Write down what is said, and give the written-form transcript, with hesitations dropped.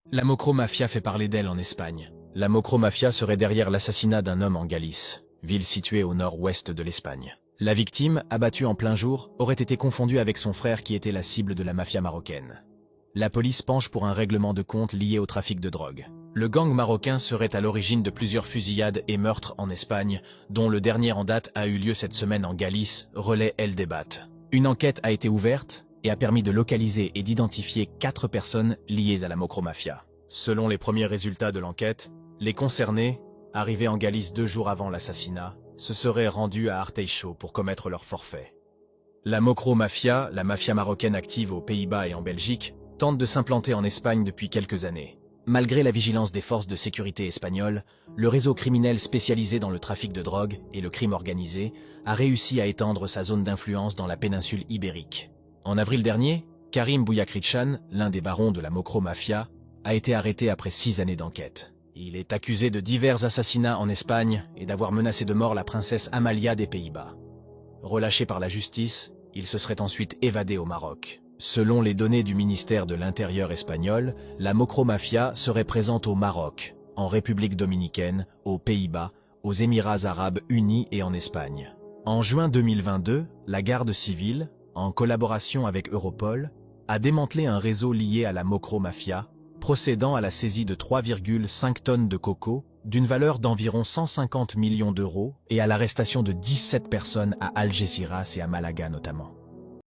La Mocro-Mafia fait parler d'elle en Espagne. La Mocro-Mafia serait derrière l'assassinat d'un homme en Galice, ville située au nord-ouest de l'Espagne. La victime, abattue en plein jour, aurait été confondue avec son frère qui était la cible de la mafia marocaine. La police penche pour un règlement de compte lié au trafic de drogue. Le gang marocain serait à l'origine de plusieurs fusillades et meurtres en Espagne, dont le dernier en date a eu lieu cette semaine en Galice, relaie El Débat. Une enquête a été ouverte et a permis de localiser et d'identifier 4 personnes liées à la Mocro-Mafia. Selon les premiers résultats de l'enquête, les concernés, arrivés en Galice 2 jours avant l'assassinat, se seraient rendus à Arteixo pour commettre leur forfait. La Mocro-Mafia, la mafia marocaine active aux Pays-Bas et en Belgique, tente de s'implanter en Espagne depuis quelques années. Malgré la vigilance des forces de sécurité espagnoles, le réseau criminel spécialisé dans le trafic de drogue et le crime organisé a réussi à étendre sa zone d'influence dans la péninsule ibérique. En avril dernier, Karim Bouyakrichan, l'un des barons de la Mocro-Mafia, a été arrêté après 6 années d'enquête. Il est accusé de divers assassinats en Espagne et d'avoir menacé de mort la princesse Amalia des Pays-Bas. Relâché par la justice, il se serait ensuite évadé au Maroc. Selon les données du ministère de l'Intérieur espagnol, la Mocro-Mafia serait présente au Maroc, en République dominicaine, aux Pays-Bas, aux Émirats arabes unis et en Espagne. En juin 2022, la garde civile, en collaboration avec Europol, a démantelé un réseau lié à la Mocro-Mafia, procédant à la saisie de 3,5 tonnes de coco, d'une valeur d'environ 150 millions d'euros, et à l'arrestation de 17 personnes à Algeciras et à Malaga notamment.